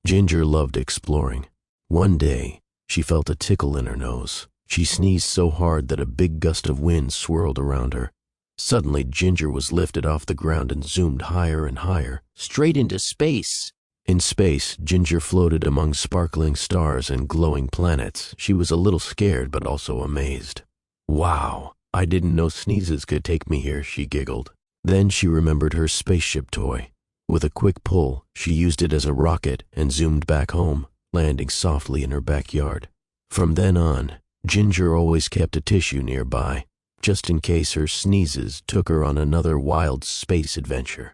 Ginger loved exploring. One day, she felt a tickle in her nose. She sneezed so hard that a big gust of wind swirled around her. Suddenly, Ginger was lifted off the ground and zoomed higher and higher, straight into space. In space, Ginger floated among sparkling stars and glowing planets. She was a little scared, but also amazed. "Wow, I didn't know sneezes could take me here," she giggled. Then she remembered her spaceship toy. With a quick pull, she used it as a rocket and zoomed back home, landing softly in her backyard. From then on, Ginger always kept a tissue nearby, just in case her sneezes took her on another wild space adventure.